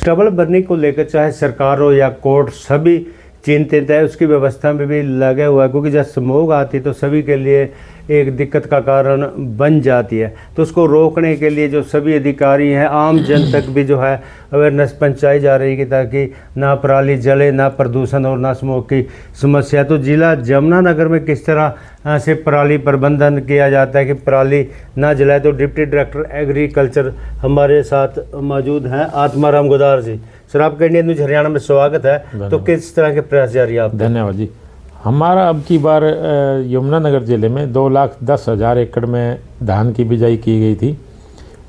Trouble burning को लेकर चाहे सरकार हो या कोर्ट सभी चिंतित है, उसकी व्यवस्था में भी लगे हुआ है, क्योंकि जब स्मोक आती तो सभी के लिए एक दिक्कत का कारण बन जाती है। तो उसको रोकने के लिए जो सभी अधिकारी हैं, आम जन तक भी जो है अवेयरनेस पहुंचाई जा रही है कि ताकि ना पराली जले, ना प्रदूषण और ना स्मोक की समस्या। तो जिला जमुनानगर में किस तरह से पराली प्रबंधन किया जाता है कि पराली ना जलाए, तो डिप्टी डायरेक्टर एग्रीकल्चर हमारे साथ मौजूद हैं आत्माराम गोदार जी। सर, आपका इंडियन न्यूज हरियाणा में स्वागत है। तो किस तरह के प्रयास जारी है आप? धन्यवाद जी। हमारा अब की बार यमुनानगर ज़िले में 2,10,000 एकड़ में धान की बिजाई की गई थी,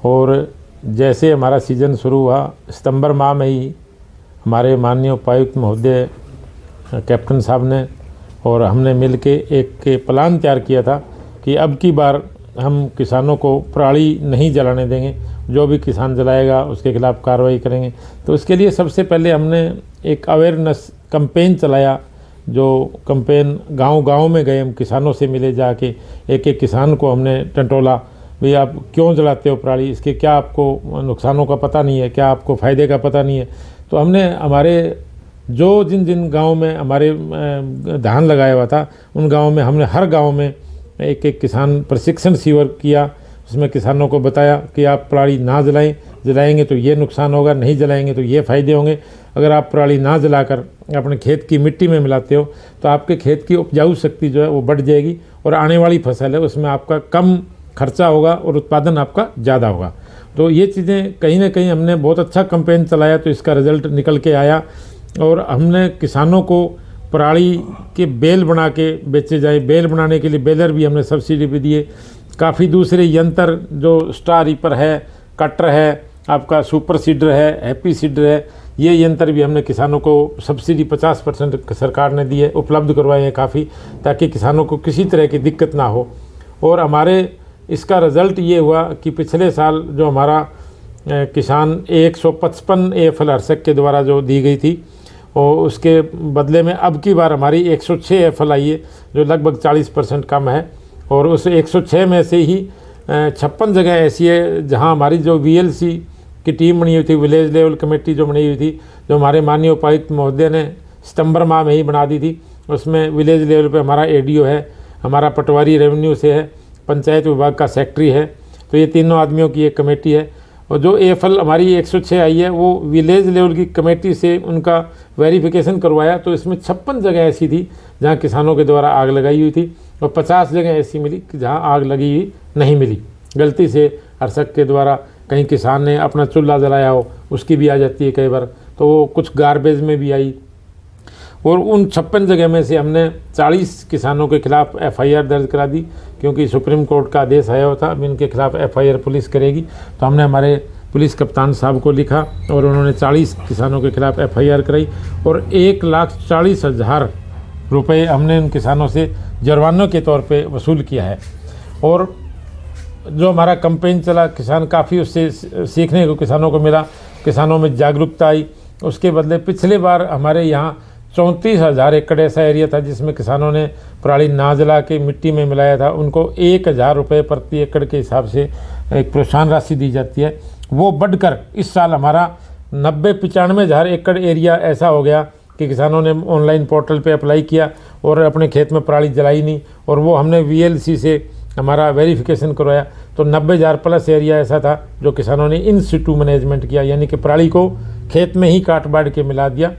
और जैसे हमारा सीज़न शुरू हुआ सितंबर माह में ही हमारे माननीय उपायुक्त महोदय कैप्टन साहब ने और हमने मिल के एक प्लान तैयार किया था कि अब की बार हम किसानों को पराली नहीं जलाने देंगे, जो भी किसान जलाएगा उसके खिलाफ़ कार्रवाई करेंगे। तो इसके लिए सबसे पहले हमने एक अवेयरनेस कैंपेन चलाया, जो कैंपेन गांव-गांव में गए, हम किसानों से मिले, जाके एक एक किसान को हमने टंटोला, भाई आप क्यों जलाते हो पराली, इसके क्या आपको नुकसानों का पता नहीं है, क्या आपको फ़ायदे का पता नहीं है। तो हमने हमारे जो जिन जिन गाँव में हमारे धान लगाया हुआ था उन गाँव में हमने हर गाँव में एक एक किसान प्रशिक्षण शिविर किया। उसमें किसानों को बताया कि आप पराली ना जलाएं, जलाएंगे तो ये नुकसान होगा, नहीं जलाएंगे तो ये फ़ायदे होंगे। अगर आप पराली ना जलाकर अपने खेत की मिट्टी में मिलाते हो तो आपके खेत की उपजाऊ शक्ति जो है वो बढ़ जाएगी, और आने वाली फसल है उसमें आपका कम खर्चा होगा और उत्पादन आपका ज़्यादा होगा। तो ये चीज़ें कहीं ना कहीं हमने बहुत अच्छा कैंपेन चलाया, तो इसका रिज़ल्ट निकल के आया। और हमने किसानों को पराली के बेल बना के बेचे जाए, बेल बनाने के लिए बेलर भी हमने सब्सिडी भी दिए। काफ़ी दूसरे यंत्र जो स्टार रीपर है, कटर है, आपका सुपर सीडर है, हैप्पी सीडर है, ये यंत्र भी हमने किसानों को सब्सिडी 50% सरकार ने दी है, उपलब्ध करवाए हैं काफ़ी, ताकि किसानों को किसी तरह की दिक्कत ना हो। और हमारे इसका रिज़ल्ट ये हुआ कि पिछले साल जो हमारा किसान 155 AFL हर्षक के द्वारा जो दी गई थी, और उसके बदले में अब की बार हमारी 106 AFL आई है, जो लगभग 40% कम है। और उस 106 में से ही 56 जगह ऐसी है जहां हमारी जो VLC की टीम बनी हुई थी, विलेज लेवल कमेटी जो बनी हुई थी, जो हमारे माननीय उपायुक्त महोदय ने सितंबर माह में ही बना दी थी। उसमें विलेज लेवल पे हमारा ADO है, हमारा पटवारी रेवेन्यू से है, पंचायत विभाग का सेक्रेटरी है। तो ये तीनों आदमियों की एक कमेटी है। और जो AFL हमारी 106 आई है वो विलेज लेवल की कमेटी से उनका वेरिफिकेशन करवाया, तो इसमें 56 जगह ऐसी थी जहां किसानों के द्वारा आग लगाई हुई थी, और 50 जगह ऐसी मिली कि जहां आग लगी हुई नहीं मिली। गलती से हर्षक के द्वारा कहीं किसान ने अपना चूल्हा जलाया हो, उसकी भी आ जाती है कई बार, तो वो कुछ गार्बेज में भी आई। और उन 56 जगह में से हमने 40 किसानों के खिलाफ FIR दर्ज करा दी, क्योंकि सुप्रीम कोर्ट का आदेश आया हुआ था अब इनके खिलाफ FIR पुलिस करेगी। तो हमने हमारे पुलिस कप्तान साहब को लिखा और उन्होंने 40 किसानों के खिलाफ FIR कराई, और 1,40,000 रुपये हमने उन किसानों से जुर्मानों के तौर पे वसूल किया है। और जो हमारा कैंपेन चला, किसान काफ़ी उससे सीखने को किसानों को मिला, किसानों में जागरूकता आई। उसके बदले पिछले बार हमारे यहाँ 34,000 एकड़ ऐसा एरिया था जिसमें किसानों ने पराली ना जला के मिट्टी में मिलाया था, उनको 1,000 रुपये प्रति एकड़ के हिसाब से एक प्रोत्साहन राशि दी जाती है। वो बढ़कर इस साल हमारा 90-95,000 एकड़ एरिया ऐसा हो गया कि किसानों ने ऑनलाइन पोर्टल पे अप्लाई किया और अपने खेत में पराली जलाई नहीं, और वो हमने VLC से हमारा वेरिफिकेशन करवाया। तो 90,000 प्लस एरिया ऐसा था जो किसानों ने इन सिटू मैनेजमेंट किया, यानी कि पराली को खेत में ही काट बाढ़ के मिला दिया।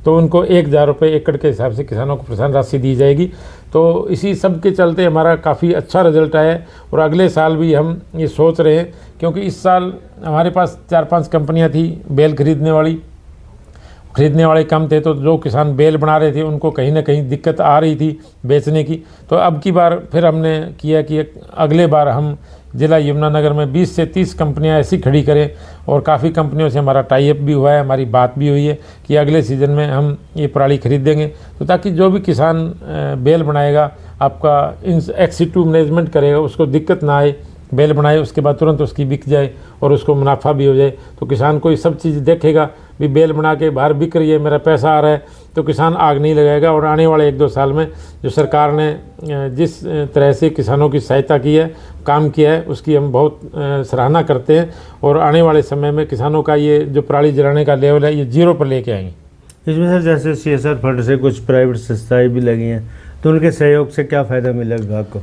तो उनको 1,000 रुपये एकड़ के हिसाब से किसानों को प्रोत्साहन राशि दी जाएगी। तो इसी सब के चलते हमारा काफ़ी अच्छा रिजल्ट आया है, और अगले साल भी हम ये सोच रहे हैं, क्योंकि इस साल हमारे पास 4-5 कंपनियां थी बेल खरीदने वाले कम थे, तो जो किसान बेल बना रहे थे उनको कहीं ना कहीं दिक्कत आ रही थी बेचने की। तो अब की बार फिर हमने किया कि अगले बार हम ज़िला यमुनानगर में 20 से 30 कंपनियां ऐसी खड़ी करें, और काफ़ी कंपनियों से हमारा टाई अप भी हुआ है, हमारी बात भी हुई है कि अगले सीज़न में हम ये पराली खरीदेंगे। तो ताकि जो भी किसान बेल बनाएगा, आपका इन एक्सिटू मैनेजमेंट करेगा, उसको दिक्कत ना आए, बेल बनाए उसके बाद तुरंत उसकी बिक जाए और उसको मुनाफा भी हो जाए। तो किसान को ये सब चीज़ देखेगा, भी बेल बना के बाहर बिक रही है, मेरा पैसा आ रहा है, तो किसान आग नहीं लगाएगा। और आने वाले 1-2 साल में जो सरकार ने जिस तरह से किसानों की सहायता की है, काम किया है, उसकी हम बहुत सराहना करते हैं। और आने वाले समय में किसानों का ये जो पराली जलाने का लेवल है, ये 0 पर लेके आएंगे। इसमें सर जैसे CSR फंड से कुछ प्राइवेट संस्थाएं भी लगी हैं, तो उनके सहयोग से क्या फ़ायदा मिला विभाग को?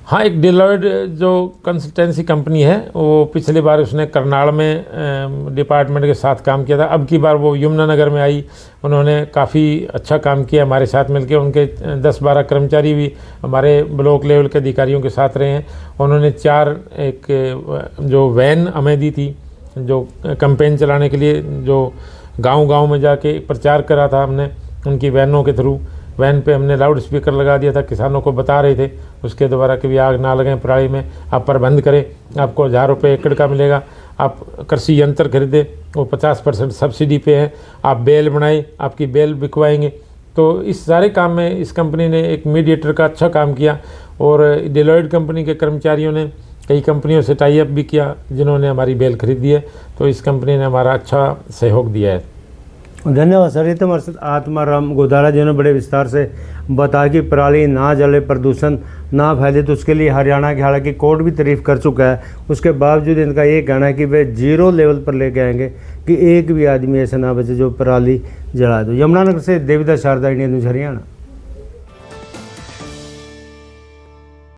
हाँ, एक डिलॉयड जो कंसल्टेंसी कंपनी है, वो पिछली बार उसने करनाल में डिपार्टमेंट के साथ काम किया था। अब की बार वो यमुनानगर में आई, उन्होंने काफ़ी अच्छा काम किया हमारे साथ मिलकर। उनके 10-12 कर्मचारी भी हमारे ब्लॉक लेवल के अधिकारियों के साथ रहे हैं। उन्होंने 4 एक जो वैन हमें दी थी, जो कैंपेन चलाने के लिए, जो गांव-गांव में जाके प्रचार करा था हमने, उनकी वैनों के थ्रू। वैन पे हमने लाउड स्पीकर लगा दिया था, किसानों को बता रहे थे उसके द्वारा कि भी आग ना लगें पराली में, आप प्रबंध करें, आपको 1000 रुपये एकड़ का मिलेगा। आप कृषि यंत्र खरीदें, वो 50% सब्सिडी पे है। आप बेल बनाए, आपकी बेल बिकवाएंगे। तो इस सारे काम में इस कंपनी ने एक मीडिएटर का अच्छा काम किया। और डिलॉयड कंपनी के कर्मचारियों ने कई कंपनियों से टाई अप भी किया, जिन्होंने हमारी बेल खरीदी है। तो इस कंपनी ने हमारा अच्छा सहयोग दिया है। धन्यवाद सर। ये तो हमारे साथ आत्माराम गोदारा जिन्होंने बड़े विस्तार से बताया कि पराली ना जले, प्रदूषण ना फैले, तो उसके लिए हरियाणा की हालांकि कोर्ट भी तारीफ कर चुका है। उसके बावजूद इनका ये कहना है कि वे 0 लेवल पर लेके आएंगे कि एक भी आदमी ऐसा ना बचे जो पराली जला दो। यमुनानगर से देविदास शारदा, इंडियन न्यूज़, हरियाणा।